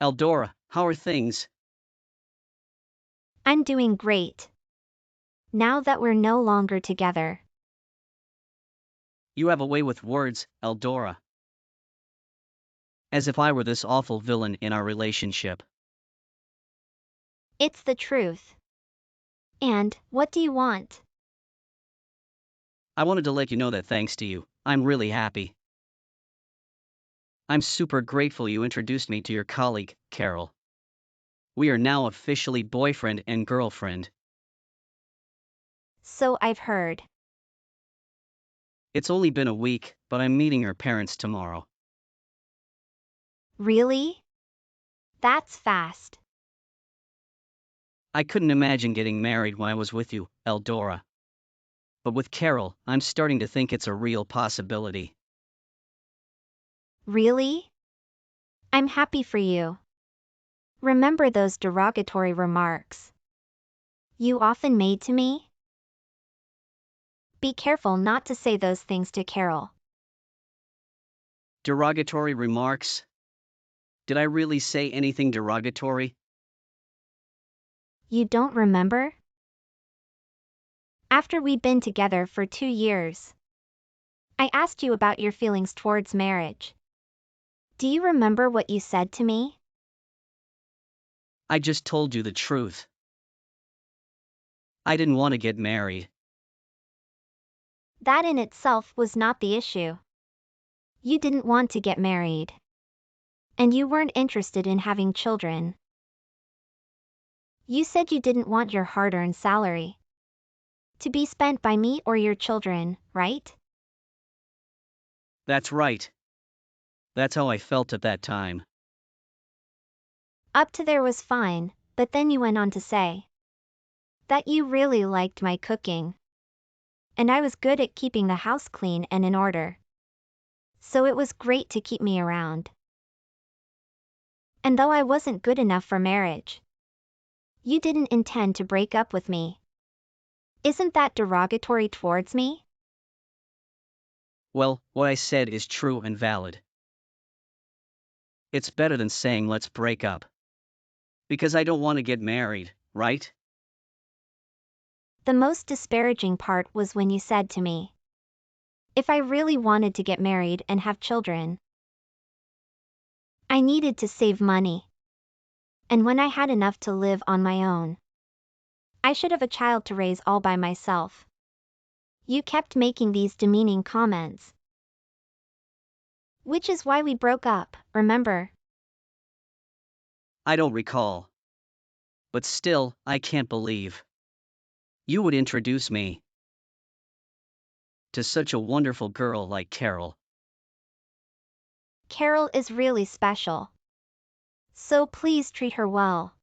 Eldora, how are things? I'm doing great. Now that we're no longer together. You have a way with words, Eldora. As if I were this awful villain in our relationship. It's the truth. And, what do you want? I wanted to let you know that thanks to you, I'm really happy. I'm super grateful you introduced me to your colleague, Carol. We are now officially boyfriend and girlfriend. So I've heard. It's only been a week, but I'm meeting her parents tomorrow. Really? That's fast. I couldn't imagine getting married when I was with you, Eldora. But with Carol, I'm starting to think it's a real possibility. Really? I'm happy for you. Remember those derogatory remarks you often made to me? Be careful not to say those things to Carol. Derogatory remarks? Did I really say anything derogatory? You don't remember? After we'd been together for 2 years, I asked you about your feelings towards marriage. Do you remember what you said to me? I just told you the truth. I didn't want to get married. That in itself was not the issue. You didn't want to get married. And you weren't interested in having children. You said you didn't want your hard-earned salary to be spent by me or your children, right? That's right. That's how I felt at that time. Up to there was fine, but then you went on to say that you really liked my cooking. And I was good at keeping the house clean and in order. So it was great to keep me around. And though I wasn't good enough for marriage, you didn't intend to break up with me. Isn't that derogatory towards me? Well, what I said is true and valid. It's better than saying let's break up. Because I don't want to get married, right? The most disparaging part was when you said to me, if I really wanted to get married and have children, I needed to save money. And when I had enough to live on my own, I should have a child to raise all by myself. You kept making these demeaning comments. Which is why we broke up, remember? I don't recall. But still, I can't believe you would introduce me to such a wonderful girl like Carol. Carol is really special. So please treat her well.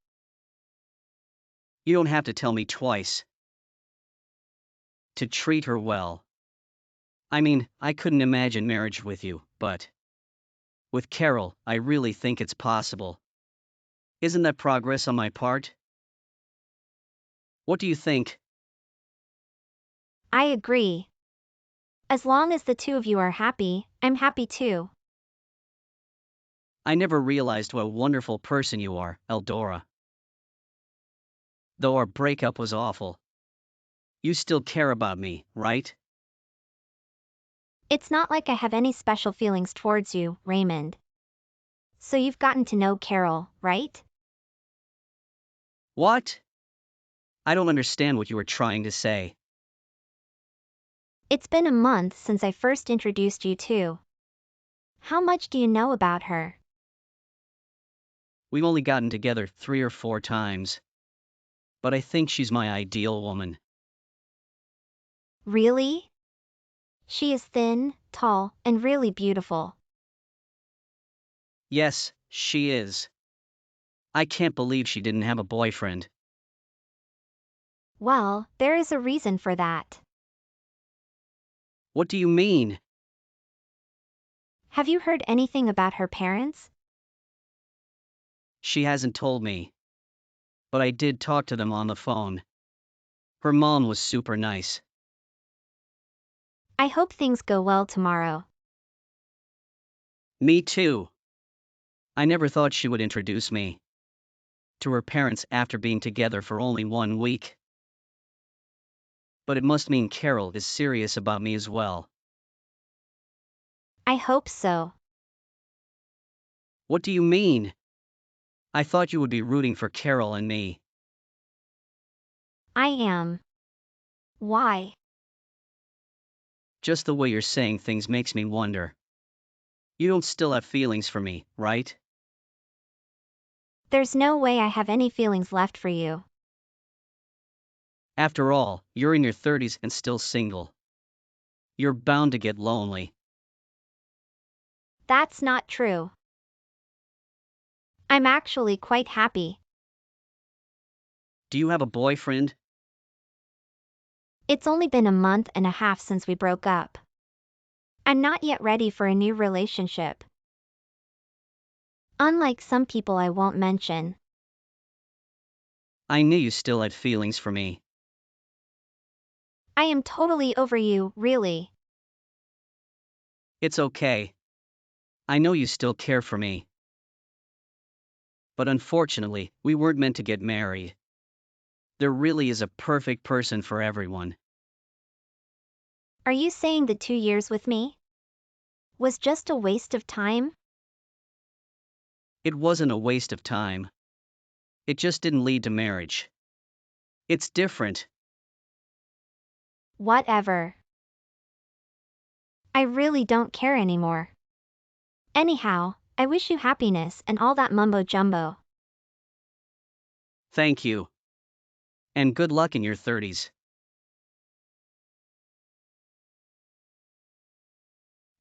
You don't have to tell me twice. To treat her well. I mean, I couldn't imagine marriage with you, but with Carol, I really think it's possible. Isn't that progress on my part? What do you think? I agree. As long as the two of you are happy, I'm happy too. I never realized what a wonderful person you are, Eldora. Though our breakup was awful. You still care about me, right? It's not like I have any special feelings towards you, Raymond. So you've gotten to know Carol, right? What? I don't understand what you were trying to say. It's been a month since I first introduced you to. How much do you know about her? We've only gotten together 3 or 4 times. But I think she's my ideal woman. Really? She is thin, tall, and really beautiful. Yes, she is. I can't believe she didn't have a boyfriend. Well, there is a reason for that. What do you mean? Have you heard anything about her parents? She hasn't told me. But I did talk to them on the phone. Her mom was super nice. I hope things go well tomorrow. Me too. I never thought she would introduce me to her parents after being together for only 1 week. But it must mean Carol is serious about me as well. I hope so. What do you mean? I thought you would be rooting for Carol and me. I am. Why? Just the way you're saying things makes me wonder. You don't still have feelings for me, right? There's no way I have any feelings left for you. After all, you're in your 30s and still single. You're bound to get lonely. That's not true. I'm actually quite happy. Do you have a boyfriend? It's only been a month and a half since we broke up. I'm not yet ready for a new relationship. Unlike some people I won't mention. I knew you still had feelings for me. I am totally over you, really. It's okay. I know you still care for me. But unfortunately, we weren't meant to get married. There really is a perfect person for everyone. Are you saying the 2 years with me was just a waste of time? It wasn't a waste of time. It just didn't lead to marriage. It's different. Whatever. I really don't care anymore. Anyhow, I wish you happiness and all that mumbo jumbo. Thank you. And good luck in your 30s.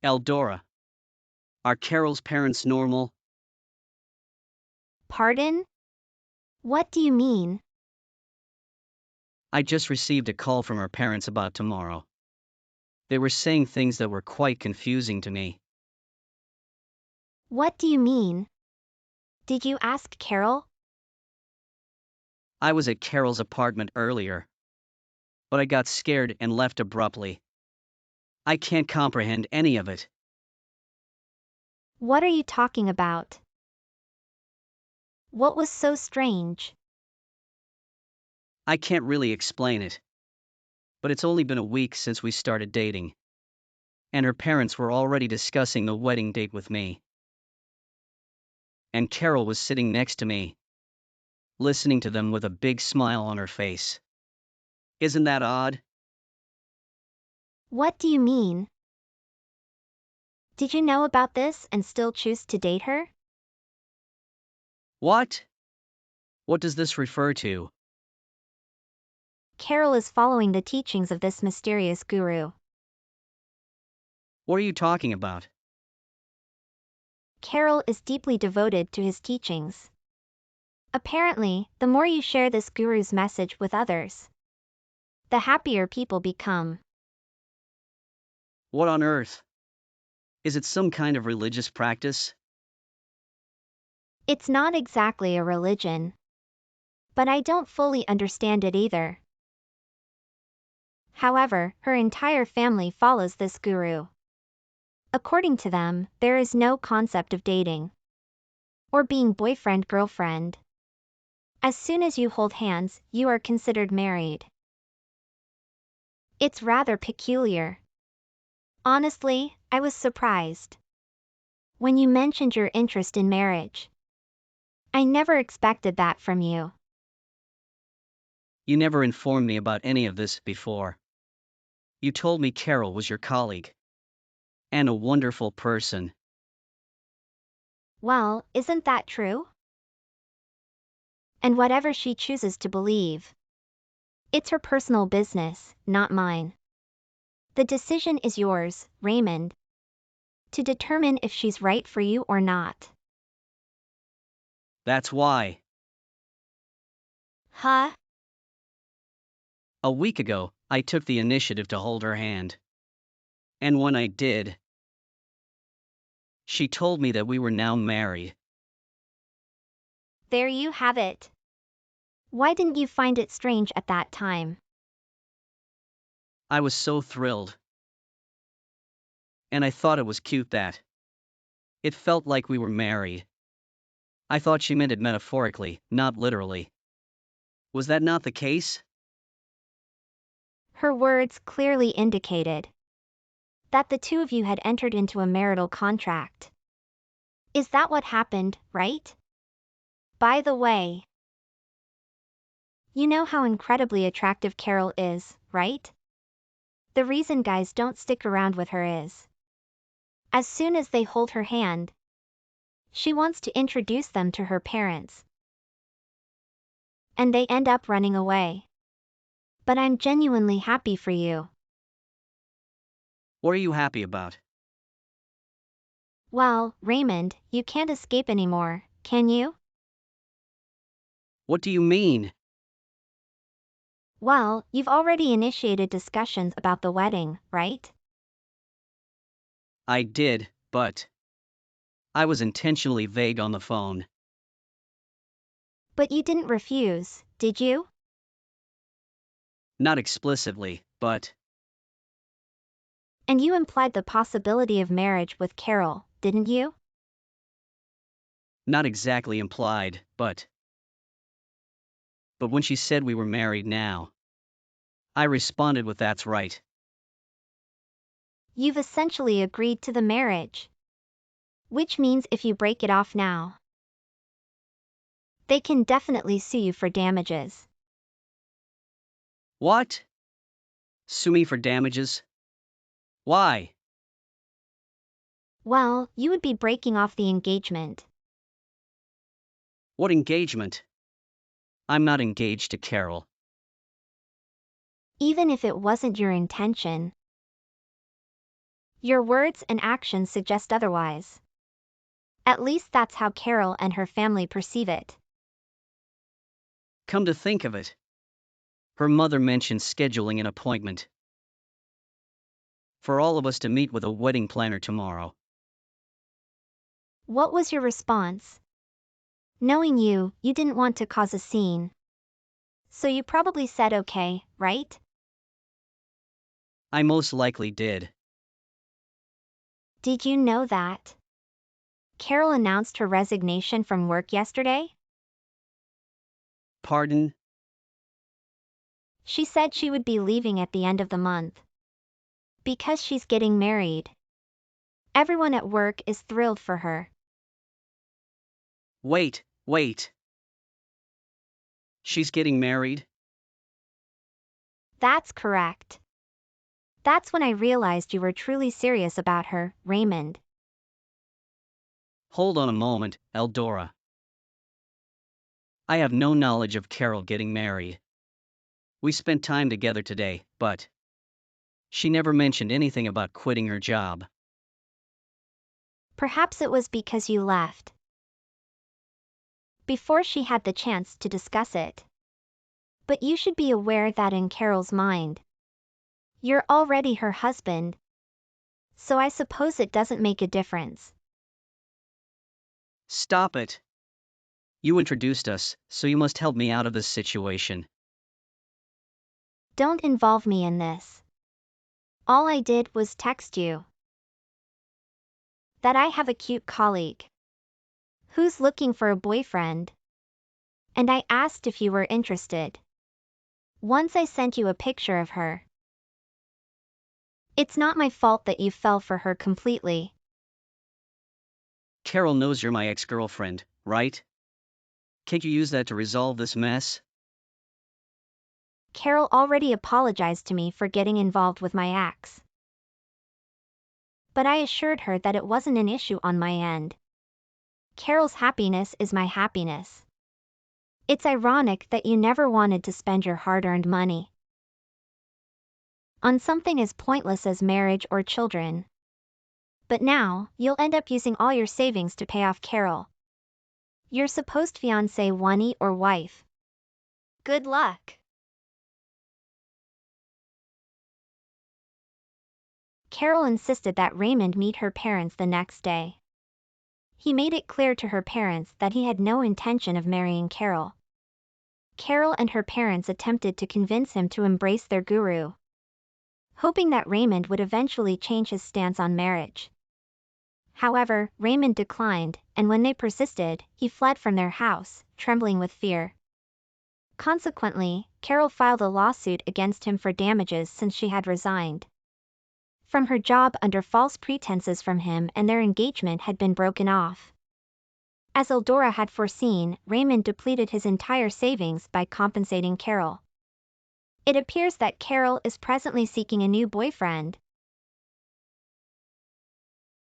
Eldora. Are Carol's parents normal? Pardon? What do you mean? I just received a call from her parents about tomorrow. They were saying things that were quite confusing to me. What do you mean? Did you ask Carol? I was at Carol's apartment earlier, but I got scared and left abruptly. I can't comprehend any of it. What are you talking about? What was so strange? I can't really explain it. But it's only been a week since we started dating. And her parents were already discussing the wedding date with me. And Carol was sitting next to me, listening to them with a big smile on her face. Isn't that odd? What do you mean? Did you know about this and still choose to date her? What? What does this refer to? Carol is following the teachings of this mysterious guru. What are you talking about? Carol is deeply devoted to his teachings. Apparently, the more you share this guru's message with others, the happier people become. What on earth? Is it some kind of religious practice? It's not exactly a religion, but I don't fully understand it either. However, her entire family follows this guru. According to them, there is no concept of dating or being boyfriend-girlfriend. As soon as you hold hands, you are considered married. It's rather peculiar. Honestly, I was surprised when you mentioned your interest in marriage. I never expected that from you. You never informed me about any of this before. You told me Carol was your colleague. And a wonderful person. Well, isn't that true? And whatever she chooses to believe, it's her personal business, not mine. The decision is yours, Raymond, to determine if she's right for you or not. That's why. Huh? A week ago, I took the initiative to hold her hand. And when I did, she told me that we were now married. There you have it. Why didn't you find it strange at that time? I was so thrilled. And I thought it was cute that it felt like we were married. I thought she meant it metaphorically, not literally. Was that not the case? Her words clearly indicated that the two of you had entered into a marital contract. Is that what happened, right? By the way, you know how incredibly attractive Carol is, right? The reason guys don't stick around with her is, as soon as they hold her hand, she wants to introduce them to her parents. And they end up running away. But I'm genuinely happy for you. What are you happy about? Well, Raymond, you can't escape anymore, can you? What do you mean? Well, you've already initiated discussions about the wedding, right? I did, but I was intentionally vague on the phone. But you didn't refuse, did you? Not explicitly, but And you implied the possibility of marriage with Carol, didn't you? not exactly implied, but when she said we were married now, I responded with that's right. You've essentially agreed to the marriage. Which means if you break it off now, they can definitely sue you for damages. What? Sue me for damages? Why? Well, you would be breaking off the engagement. What engagement? I'm not engaged to Carol. Even if it wasn't your intention. Your words and actions suggest otherwise. At least that's how Carol and her family perceive it. Come to think of it, her mother mentioned scheduling an appointment for all of us to meet with a wedding planner tomorrow. What was your response? Knowing you, you didn't want to cause a scene. So you probably said okay, right? I most likely did. Did you know that Carol announced her resignation from work yesterday? Pardon? She said she would be leaving at the end of the month. Because she's getting married. Everyone at work is thrilled for her. Wait. She's getting married? That's correct. That's when I realized you were truly serious about her, Raymond. Hold on a moment, Eldora. I have no knowledge of Carol getting married. We spent time together today, but she never mentioned anything about quitting her job. Perhaps it was because you left before she had the chance to discuss it. But you should be aware that in Carol's mind, you're already her husband. So I suppose it doesn't make a difference. Stop it. You introduced us, so you must help me out of this situation. Don't involve me in this. All I did was text you that I have a cute colleague who's looking for a boyfriend. And I asked if you were interested. Once I sent you a picture of her. It's not my fault that you fell for her completely. Carol knows you're my ex-girlfriend, right? Can't you use that to resolve this mess? Carol already apologized to me for getting involved with my ex. But I assured her that it wasn't an issue on my end. Carol's happiness is my happiness. It's ironic that you never wanted to spend your hard-earned money on something as pointless as marriage or children. But now, you'll end up using all your savings to pay off Carol, your supposed fiancé one or wife. Good luck. Carol insisted that Raymond meet her parents the next day. He made it clear to her parents that he had no intention of marrying Carol. Carol and her parents attempted to convince him to embrace their guru, hoping that Raymond would eventually change his stance on marriage. However, Raymond declined, and when they persisted, he fled from their house, trembling with fear. Consequently, Carol filed a lawsuit against him for damages since she had resigned from her job under false pretenses from him, and their engagement had been broken off. As Eldora had foreseen, Raymond depleted his entire savings by compensating Carol. It appears that Carol is presently seeking a new boyfriend,